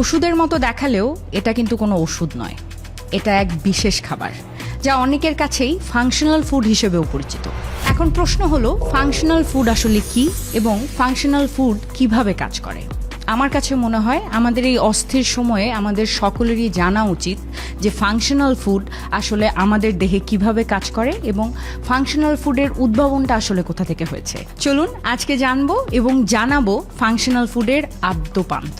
ওষুধের মতো দেখালেও এটা কিন্তু কোনো ওষুধ নয়, এটা এক বিশেষ খাবার যা অনেকের কাছেই ফাংশনাল ফুড হিসেবেও পরিচিত। এখন প্রশ্ন হলো, ফাংশনাল ফুড আসলে কি এবং ফাংশনাল ফুড কিভাবে কাজ করে? আমার কাছে মনে হয় আমাদের এই অস্থির সময়ে আমাদের সকলেরই জানা উচিত যে ফাংশনাল ফুড আসলে আমাদের দেহে কিভাবে কাজ করে এবং ফাংশনাল ফুডের উদ্ভাবনটা আসলে কোথা থেকে হয়েছে। চলুন আজকে জানবো এবং জানাবো ফাংশনাল ফুডের আদ্যোপান্ত।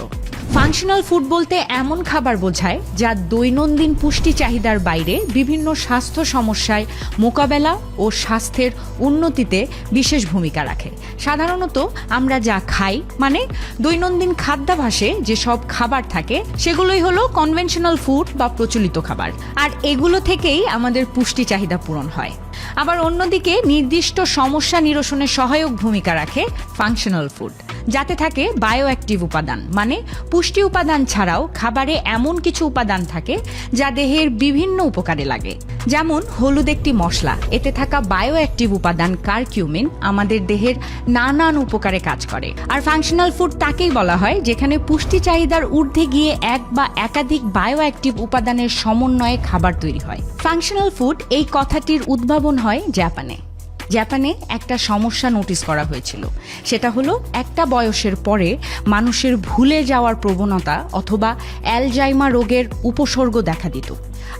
ফাংশনাল ফুড বলতে এমন খাবার বোঝায় যা দৈনন্দিন পুষ্টি চাহিদার বাইরে বিভিন্ন স্বাস্থ্য সমস্যায় মোকাবেলা ও স্বাস্থ্যের উন্নতিতে বিশেষ ভূমিকা রাখে। সাধারণত আমরা যা খাই, মানে দৈনন্দিন খাদ্যাভ্যাসে যেসব খাবার থাকে সেগুলোই হলো কনভেনশনাল ফুড বা প্রচলিত খাবার, আর এগুলো থেকেই আমাদের পুষ্টি চাহিদা পূরণ হয়। আবার অন্যদিকে নির্দিষ্ট সমস্যা নিরসনে সহায়ক ভূমিকা রাখে ফাংশনাল ফুড, যাতে থাকে বায়ো অ্যাক্টিভ উপাদান, মানে পুষ্টি উপাদান ছাড়াও খাবারে এমন কিছু উপাদান থাকে যা দেহের বিভিন্ন উপকারে লাগে। যেমন হলুদ একটি মশলা, এতে থাকা বায়ো অ্যাক্টিভ উপাদান কারকিউমিন আমাদের দেহের নানান উপকারে কাজ করে। আর ফাংশনাল ফুড তাকেই বলা হয় যেখানে পুষ্টি চাহিদার ঊর্ধ্বে গিয়ে এক বা একাধিক বায়ো অ্যাক্টিভ উপাদানের সমন্বয়ে খাবার তৈরি হয়। ফাংশনাল ফুড এই কথাটির উদ্ভাবন হয় জাপানে একটা সমস্যা নোটিস করা হয়েছিল। সেটা হলো একটা বয়সের পরে মানুষের ভুলে যাওয়ার প্রবণতা অথবা অ্যালজাইমার রোগের উপসর্গ দেখা দিত।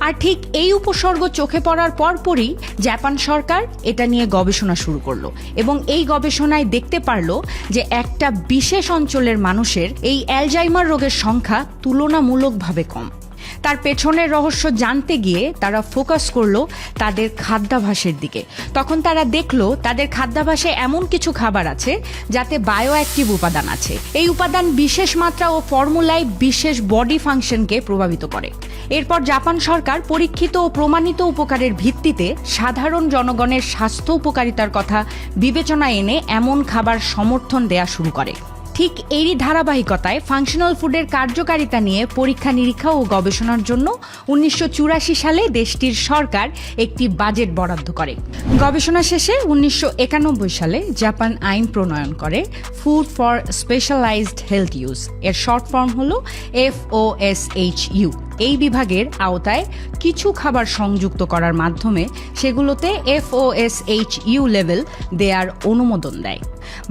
আর ঠিক এই উপসর্গ চোখে পড়ার পরপরই জাপান সরকার এটা নিয়ে গবেষণা শুরু করলো এবং এই গবেষণায় দেখতে পারলো যে একটা বিশেষ অঞ্চলের মানুষের এই অ্যালজাইমার রোগের সংখ্যা তুলনামূলকভাবে কম। তার পেছনের রহস্য জানতে গিয়ে তারা ফোকাস করলো তাদের খাদ্যাভ্যাসের দিকে। তখন তারা দেখলো তাদের খাদ্যাভ্যাসে এমন কিছু খাবার আছে যাতে বায়ো অ্যাক্টিভ উপাদান আছে। এই উপাদান বিশেষ মাত্রা ও ফর্মুলায় বিশেষ বডি ফাংশনকে প্রভাবিত করে। এরপর জাপান সরকার পরীক্ষিত ও প্রমাণিত উপকারের ভিত্তিতে সাধারণ জনগণের স্বাস্থ্য উপকারিতার কথা বিবেচনায় এনে এমন খাবার সমর্থন দেয়া শুরু করে। ঠিক এরই ধারাবাহিকতায় ফাংশনাল ফুডের কার্যকারিতা নিয়ে পরীক্ষা নিরীক্ষা ও গবেষণার জন্য 1984 সালে দেশটির সরকার একটি বাজেট বরাদ্দ করে। গবেষণা শেষে 1991 সালে জাপান আইন প্রণয়ন করে food for specialised health use, এর শর্ট ফর্ম হলো FOSHU। এই বিভাগের আওতায় কিছু খাবার সংযুক্ত করার মাধ্যমে সেগুলোতে FOSHU লেভেল দেওয়ার অনুমোদন দেয়।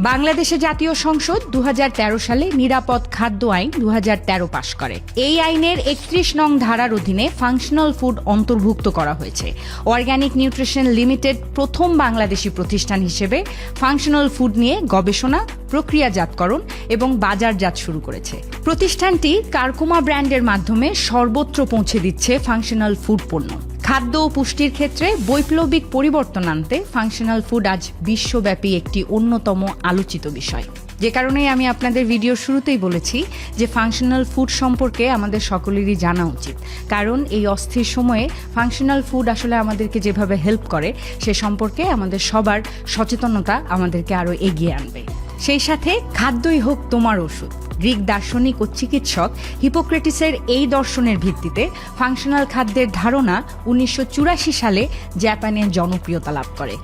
বাংলাদেশে জাতীয় সংসদ 2013 সালে নিরাপদ খাদ্য আইন 2013 পাশ করে। এই আইনের 31 নং ধারার অধীনে ফাংশনাল ফুড অন্তর্ভুক্ত করা হয়েছে। অর্গানিক নিউট্রিশন লিমিটেড প্রথম বাংলাদেশি প্রতিষ্ঠান হিসেবে ফাংশনাল ফুড নিয়ে গবেষণা, প্রক্রিয়াজাতকরণ এবং বাজারজাত শুরু করেছে। প্রতিষ্ঠানটি কারকুমা ব্র্যান্ডের মাধ্যমে সর্বত্র পৌঁছে দিচ্ছে ফাংশনাল ফুড পণ্য। খাদ্য ও পুষ্টির ক্ষেত্রে বৈপ্লবিক পরিবর্তন আনতে ফাংশনাল ফুড আজ বিশ্বব্যাপী একটি অন্যতম আলোচিত বিষয়। যে কারণেই আমি আপনাদের ভিডিওর শুরুতেই বলেছি যে ফাংশনাল ফুড সম্পর্কে আমাদের সকলেরই জানা উচিত, কারণ এই অস্থির সময়ে ফাংশনাল ফুড আসলে আমাদেরকে যেভাবে হেল্প করে সে সম্পর্কে আমাদের সবার সচেতনতা আমাদেরকে আরও এগিয়ে আনবে। সেই সাথে খাদ্যই হোক তোমার ওষুধ, গ্রিক দার্শনিক ও চিকিৎসক হিপোক্রেটিসের এই দর্শনের ভিত্তিতে ফাংশনাল খাদ্যের ধারণা 1984 সালে জাপানে জনপ্রিয়তা লাভ করে।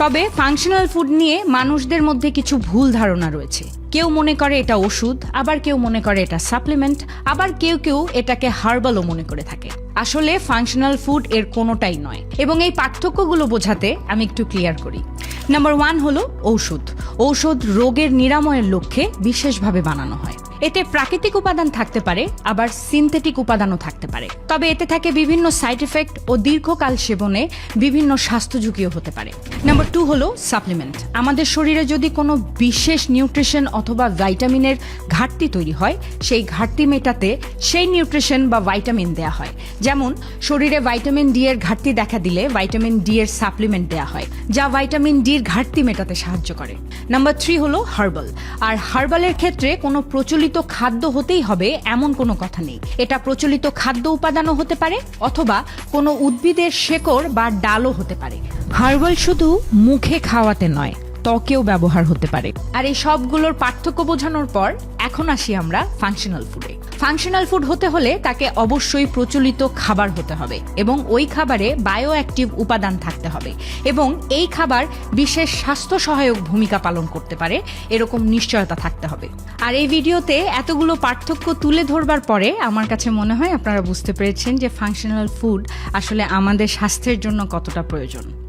তবে ফাংশনাল ফুড নিয়ে মানুষদের মধ্যে কিছু ভুল ধারণা রয়েছে। কেউ মনে করে এটা ওষুধ, আবার কেউ মনে করে এটা সাপ্লিমেন্ট, আবার কেউ এটাকে হার্বালও মনে করে থাকে। আসলে ফাংশনাল ফুড এর কোনোটাই নয় এবং এই পার্থক্যগুলো বোঝাতে আমি একটু ক্লিয়ার করি। নাম্বার 1 হলো ঔষধ রোগের নিরাময়ের লক্ষ্যে বিশেষভাবে বানানো হয়। এতে প্রাকৃতিক উপাদান থাকতে পারে, আবার সিনথেটিক উপাদানও থাকতে পারে। তবে এতে থাকে বিভিন্ন সাইড এফেক্ট ও দীর্ঘকাল সেবনে বিভিন্ন স্বাস্থ্য ঝুঁকিও হতে পারে। নাম্বার 2 হলো সাপ্লিমেন্ট। আমাদের শরীরে যদি কোনো বিশেষ নিউট্রিশন অথবা ভাইটামিনের ঘাটতি তৈরি হয়, সেই ঘাটতি মেটাতে সেই নিউট্রিশন বা ভাইটামিন দেয়া হয়। যেমন শরীরে ভাইটামিন ডি এর ঘাটতি দেখা দিলে ভাইটামিন ডি এর সাপ্লিমেন্ট দেয়া হয়, যা ভাইটামিন ডির ঘাটতি মেটাতে সাহায্য করে। নাম্বার 3 হলো হার্বাল। আর হার্বালের ক্ষেত্রে কোনো প্রচলিত খাদ্য হতেই হবে এমন কোনো কথা নেই। এটা প্রচলিত খাদ্য উপাদানও হতে পারে অথবা কোনো উদ্ভিদের শেকড় বা ডালও হতে পারে। হার্বাল শুধু মুখে খাওয়াতে নয়, ত্বকেও ব্যবহার হতে পারে। আর এই সবগুলোর পার্থক্য বোঝানোর পর এখন আসি আমরা ফাংশনাল ফুডে। ফাংশনাল ফুড হতে হলে তাকে অবশ্যই প্রচলিত খাবার হতে হবে এবং ওই খাবারে বায়ো অ্যাক্টিভ উপাদান থাকতে হবে এবং এই খাবার বিশেষ স্বাস্থ্য সহায়ক ভূমিকা পালন করতে পারে এরকম নিশ্চয়তা থাকতে হবে। আর এই ভিডিওতে এতগুলো পার্থক্য তুলে ধরবার পরে আমার কাছে মনে হয় আপনারা বুঝতে পেরেছেন যে ফাংশনাল ফুড আসলে আমাদের স্বাস্থ্যের জন্য কতটা প্রয়োজন।